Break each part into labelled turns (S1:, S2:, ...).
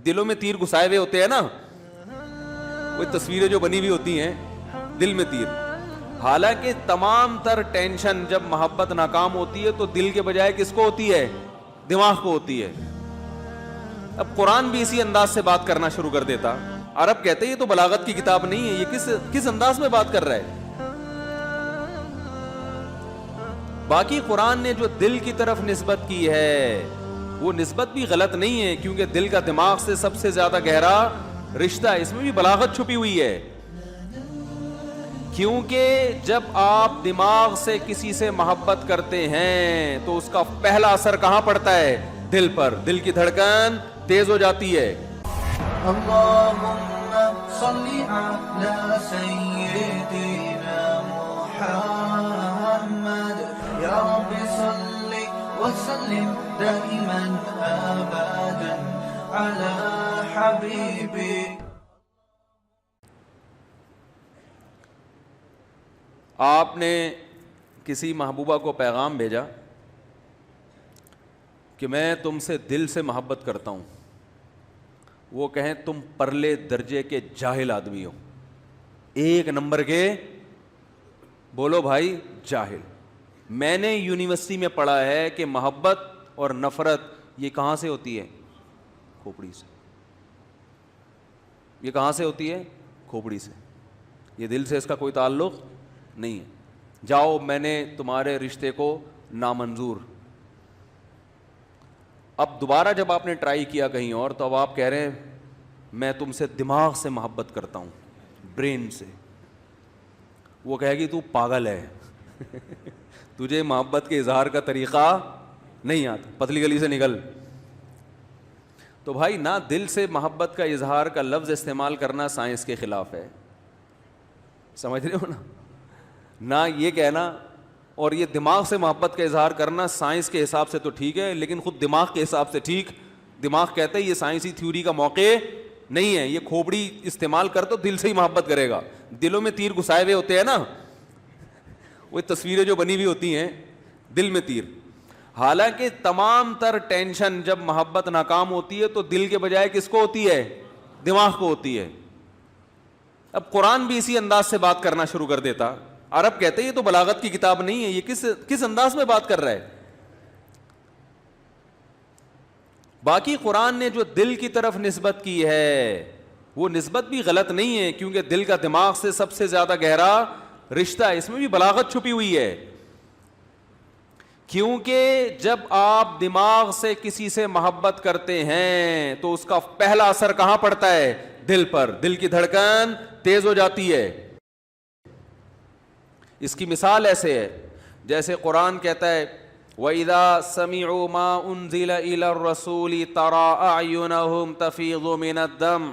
S1: دلوں میں تیر گھسائے ہوئے ہوتے ہیں نا، وہ تصویریں جو بنی ہوئی ہوتی ہیں دل میں تیر. حالانکہ تمام تر ٹینشن جب محبت ناکام ہوتی ہے تو دل کے بجائے کس کو ہوتی ہے؟ دماغ کو ہوتی ہے. اب قرآن بھی اسی انداز سے بات کرنا شروع کر دیتا. عرب کہتے ہیں یہ تو بلاغت کی کتاب نہیں ہے، یہ کس انداز میں بات کر رہا ہے. باقی قرآن نے جو دل کی طرف نسبت کی ہے وہ نسبت بھی غلط نہیں ہے، کیونکہ دل کا دماغ سے سب سے زیادہ گہرا رشتہ ہے. اس میں بھی بلاغت چھپی ہوئی ہے، کیونکہ جب آپ دماغ سے کسی سے محبت کرتے ہیں تو اس کا پہلا اثر کہاں پڑتا ہے؟ دل پر. دل کی دھڑکن تیز ہو جاتی ہے.
S2: اللهم صل على سيدنا محمد يا رب صل وسلم دائما ابدا على حبيبك.
S1: آپ نے کسی محبوبہ کو پیغام بھیجا کہ میں تم سے دل سے محبت کرتا ہوں، وہ کہیں تم پرلے درجے کے جاہل آدمی ہو، ایک نمبر کے، بولو بھائی جاہل. میں نے یونیورسٹی میں پڑھا ہے کہ محبت اور نفرت یہ کہاں سے ہوتی ہے؟ کھوپڑی سے. یہ کہاں سے ہوتی ہے؟ کھوپڑی سے. یہ دل سے اس کا کوئی تعلق نہیں ہے. جاؤ میں نے تمہارے رشتے کو نامنظور. اب دوبارہ جب آپ نے ٹرائی کیا کہیں اور تو اب آپ کہہ رہے ہیں میں تم سے دماغ سے محبت کرتا ہوں، برین سے. وہ کہے گی تو پاگل ہے تجھے محبت کے اظہار کا طریقہ نہیں آتا، پتلی گلی سے نکل. تو بھائی نہ دل سے محبت کا اظہار کا لفظ استعمال کرنا سائنس کے خلاف ہے، سمجھ رہے ہو نا؟ نہ یہ کہنا اور یہ دماغ سے محبت کا اظہار کرنا سائنس کے حساب سے تو ٹھیک ہے، لیکن خود دماغ کے حساب سے ٹھیک. دماغ کہتا ہے یہ سائنسی تھیوری کا موقع نہیں ہے، یہ کھوپڑی استعمال کر تو دل سے ہی محبت کرے گا. دلوں میں تیر گھسائے ہوئے ہوتے ہیں نا، وہ تصویریں جو بنی ہوئی ہوتی ہیں دل میں تیر. حالانکہ تمام تر ٹینشن جب محبت ناکام ہوتی ہے تو دل کے بجائے کس کو ہوتی ہے؟ دماغ کو ہوتی ہے. اب قرآن بھی اسی انداز سے بات کرنا شروع کر دیتا. عرب کہتے ہیں یہ تو بلاغت کی کتاب نہیں ہے، یہ کس انداز میں بات کر رہا ہے. باقی قرآن نے جو دل کی طرف نسبت کی ہے وہ نسبت بھی غلط نہیں ہے، کیونکہ دل کا دماغ سے سب سے زیادہ گہرا رشتہ ہے. اس میں بھی بلاغت چھپی ہوئی ہے، کیونکہ جب آپ دماغ سے کسی سے محبت کرتے ہیں تو اس کا پہلا اثر کہاں پڑتا ہے؟ دل پر. دل کی دھڑکن تیز ہو جاتی ہے. اس کی مثال ایسے ہے جیسے قرآن کہتا ہے وَإِذَا سَمِعُوا مَا أُنزِلَ إِلَى الرَّسُولِ تَرَىٰ أَعْيُنَهُمْ تَفِيضُ مِنَ الدَّمْعِ.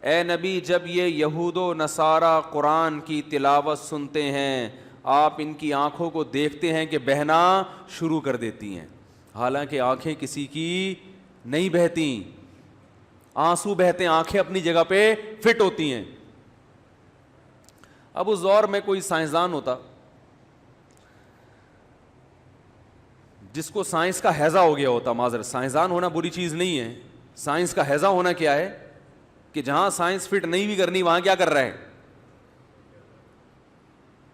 S1: اے نبی جب یہ یہود و نصارہ قرآن کی تلاوت سنتے ہیں آپ ان کی آنکھوں کو دیکھتے ہیں کہ بہنا شروع کر دیتی ہیں، حالانکہ آنکھیں کسی کی نہیں بہتی، آنسو بہتے ہیں، آنکھیں اپنی جگہ پہ فٹ ہوتی ہیں. اب اس دور میں کوئی سائنسدان ہوتا جس کو سائنس کا ہیضہ ہو گیا ہوتا، معذرت سائنسدان ہونا بری چیز نہیں ہے، سائنس کا ہیضہ ہونا کیا ہے کہ جہاں سائنس فٹ نہیں بھی کرنی وہاں کیا کر رہا ہے.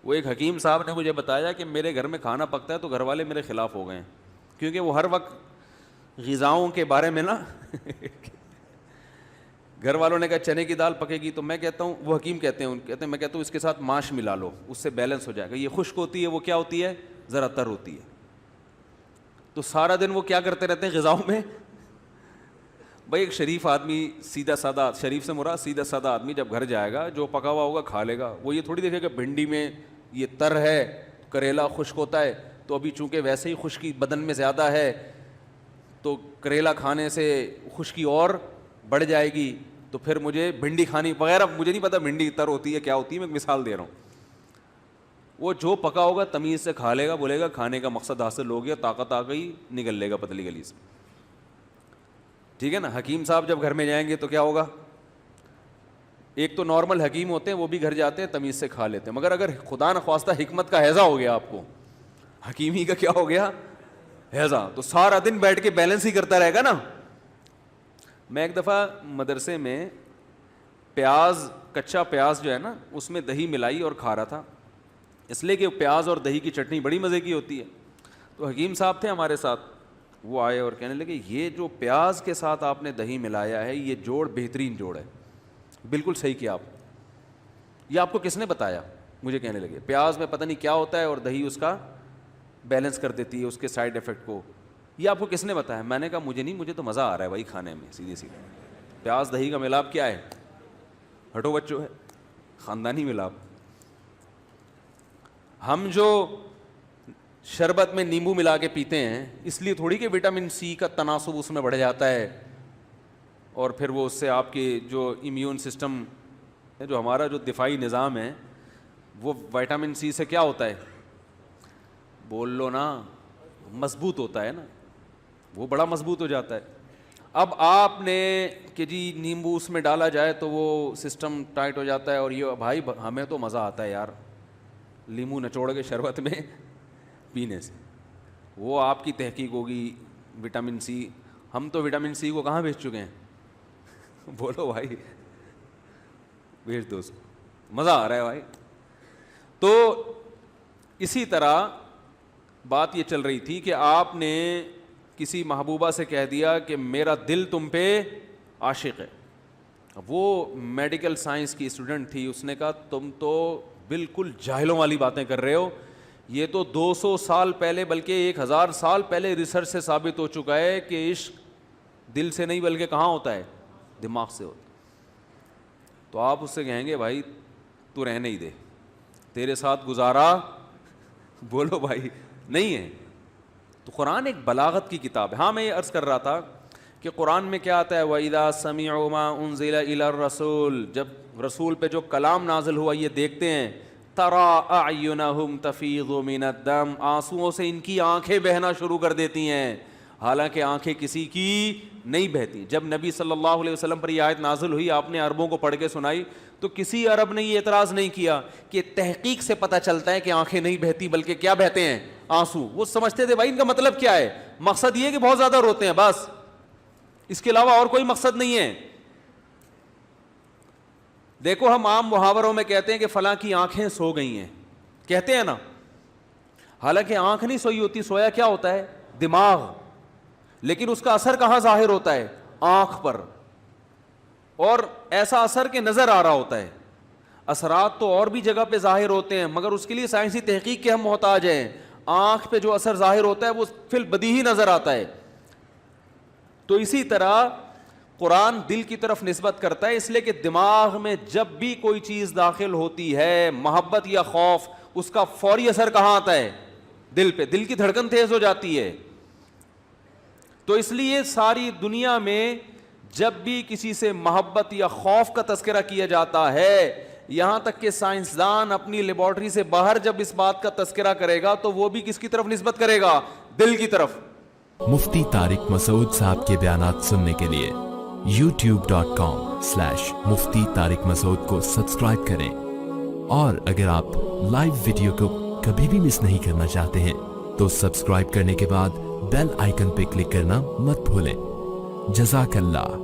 S1: وہ ایک حکیم صاحب نے مجھے بتایا کہ میرے گھر میں کھانا پکتا ہے تو گھر والے میرے خلاف ہو گئے ہیں، کیونکہ وہ ہر وقت غذاؤں کے بارے میں نا گھر والوں نے کہا چنے کی دال پکے گی تو میں کہتا ہوں، وہ حکیم کہتے ہیں میں کہتا ہوں اس کے ساتھ ماش ملا لو، اس سے بیلنس ہو جائے گا. یہ خشک ہوتی ہے، وہ کیا ہوتی ہے؟ ذرا تر ہوتی ہے. تو سارا دن وہ کیا کرتے رہتے ہیں غذاؤں میں. بھائی ایک شریف آدمی سیدھا سادہ، شریف سے مراد سیدھا سادہ آدمی جب گھر جائے گا جو پکا ہوا ہوگا کھا لے گا. وہ یہ تھوڑی دیکھے کہ بھنڈی میں یہ تر ہے، کریلا خشک ہوتا ہے، تو ابھی چونکہ ویسے ہی خشکی بدن میں زیادہ ہے تو کریلا کھانے سے خشکی اور بڑھ جائے گی، تو پھر مجھے بھنڈی کھانی وغیرہ. مجھے نہیں پتا بھنڈی تر ہوتی ہے کیا ہوتی ہے، میں ایک مثال دے رہا ہوں. وہ جو پکا ہوگا تمیز سے کھا لے گا، بولے گا کھانے کا مقصد حاصل ہو گیا، طاقت آ گئی، نکل لے گا پتلی گلی سے. ٹھیک ہے نا. حکیم صاحب جب گھر میں جائیں گے تو کیا ہوگا؟ ایک تو نارمل حکیم ہوتے ہیں وہ بھی گھر جاتے ہیں تمیز سے کھا لیتے ہیں، مگر اگر خدا نخواستہ حکمت کا ہیضہ ہو گیا آپ کو، حکیمی کا کیا ہو گیا؟ ہیضہ، تو سارا دن بیٹھ کے بیلنس ہی کرتا رہے گا نا. میں ایک دفعہ مدرسے میں پیاز, کچا پیاز جو ہے نا, اس میں دہی ملائی اور کھا رہا تھا, اس لیے کہ پیاز اور دہی کی چٹنی بڑی مزے کی ہوتی ہے. تو حکیم صاحب تھے ہمارے ساتھ, وہ آئے اور کہنے لگے یہ جو پیاز کے ساتھ آپ نے دہی ملایا ہے یہ جوڑ بہترین جوڑ ہے, بالکل صحیح کیا آپ, یہ آپ کو کس نے بتایا؟ مجھے کہنے لگے پیاز میں پتہ نہیں کیا ہوتا ہے اور دہی اس کا بیلنس کر دیتی ہے اس کے سائڈ ایفیکٹ کو, یہ آپ کو کس نے بتایا؟ میں نے کہا مجھے نہیں, مجھے تو مزہ آ رہا ہے بھائی کھانے میں, سیدھی سیدھی پیاز دہی کا ملاپ کیا ہے؟ ہٹو بچوں ہے, خاندانی ملاپ. ہم جو شربت میں نیمبو ملا کے پیتے ہیں اس لیے تھوڑی کہ وٹامن سی کا تناسب اس میں بڑھ جاتا ہے اور پھر وہ اس سے آپ کی جو امیون سسٹم ہے, جو ہمارا جو دفاعی نظام ہے, وہ وٹامن سی سے کیا ہوتا ہے, بول لو نا, مضبوط ہوتا ہے نا, وہ بڑا مضبوط ہو جاتا ہے. اب آپ نے کہ جی نیمبو اس میں ڈالا جائے تو وہ سسٹم ٹائٹ ہو جاتا ہے, اور یہ بھائی ہمیں تو مزہ آتا ہے یار لیمو نچوڑ کے شربت میں پینے سے. وہ آپ کی تحقیق ہوگی وٹامن سی, ہم تو وٹامن سی کو کہاں بھیج چکے ہیں؟ بولو بھائی, بھیج دو اس کو, مزہ آ رہا ہے بھائی. تو اسی طرح بات یہ چل رہی تھی کہ آپ نے کسی محبوبہ سے کہہ دیا کہ میرا دل تم پہ عاشق ہے. وہ میڈیکل سائنس کی اسٹوڈنٹ تھی, اس نے کہا تم تو بالکل جاہلوں والی باتیں کر رہے ہو, یہ تو 200 سال پہلے بلکہ 1000 سال پہلے ریسرچ سے ثابت ہو چکا ہے کہ عشق دل سے نہیں بلکہ کہاں ہوتا ہے, دماغ سے ہوتا. تو آپ اس سے کہیں گے بھائی تو رہنے ہی دے, تیرے ساتھ گزارا بولو بھائی نہیں ہے. تو قرآن ایک بلاغت کی کتاب ہے. ہاں میں یہ عرض کر رہا تھا کہ قرآن میں کیا آتا ہے, وَإِذَا سَمِعُوا مَا أُنزِلَ إِلَى الرَّسُولِ, جب رسول پہ جو کلام نازل ہوا یہ دیکھتے ہیں, تَرَىٰ أَعْيُنَهُمْ تَفِيضُ مِنَ الدَّمْعِ, آنسوؤں سے ان کی آنکھیں بہنا شروع کر دیتی ہیں, حالانکہ آنکھیں کسی کی نہیں بہتی. جب نبی صلی اللہ علیہ وسلم پر یہ آیت نازل ہوئی, آپ نے عربوں کو پڑھ کے سنائی, تو کسی عرب نے یہ اعتراض نہیں کیا کہ تحقیق سے پتہ چلتا ہے کہ آنکھیں نہیں بہتی بلکہ کیا بہتے ہیں, آنسو. وہ سمجھتے تھے بھائی ان کا مطلب کیا ہے, مقصد یہ کہ بہت زیادہ روتے ہیں بس, اس کے علاوہ اور کوئی مقصد نہیں ہے. دیکھو ہم عام محاوروں میں کہتے ہیں کہ فلاں کی آنکھیں سو گئی ہیں, کہتے ہیں نا, حالانکہ آنکھ نہیں سوئی ہوتی, سویا کیا ہوتا ہے, دماغ. لیکن اس کا اثر کہاں ظاہر ہوتا ہے, آنکھ پر, اور ایسا اثر کہ نظر آ رہا ہوتا ہے. اثرات تو اور بھی جگہ پہ ظاہر ہوتے ہیں مگر اس کے لیے سائنسی تحقیق کے ہم محتاج ہیں. آنکھ پہ جو اثر ظاہر ہوتا ہے وہ فی البدیہی نظر آتا ہے. تو اسی طرح قرآن دل کی طرف نسبت کرتا ہے, اس لیے کہ دماغ میں جب بھی کوئی چیز داخل ہوتی ہے, محبت یا خوف, اس کا فوری اثر کہاں آتا ہے, دل پہ. دل کی دھڑکن تیز ہو جاتی ہے. تو اس لیے ساری دنیا میں جب بھی کسی سے محبت یا خوف کا تذکرہ کیا جاتا ہے, یہاں تک کہ سائنسدان اپنی لیبارٹری سے باہر جب اس بات کا تذکرہ کرے گا تو وہ بھی کس کی طرف نسبت کرے گا, دل کی طرف.
S3: مفتی طارق مسعود صاحب کے بیانات سننے کے لیے youtube.com/مفتی طارق مسعود کو سبسکرائب کریں, اور اگر آپ لائیو ویڈیو کو کبھی بھی مس نہیں کرنا چاہتے ہیں تو سبسکرائب کرنے کے بعد بیل آئیکن پہ کلک کرنا مت بھولیں. جزاک اللہ.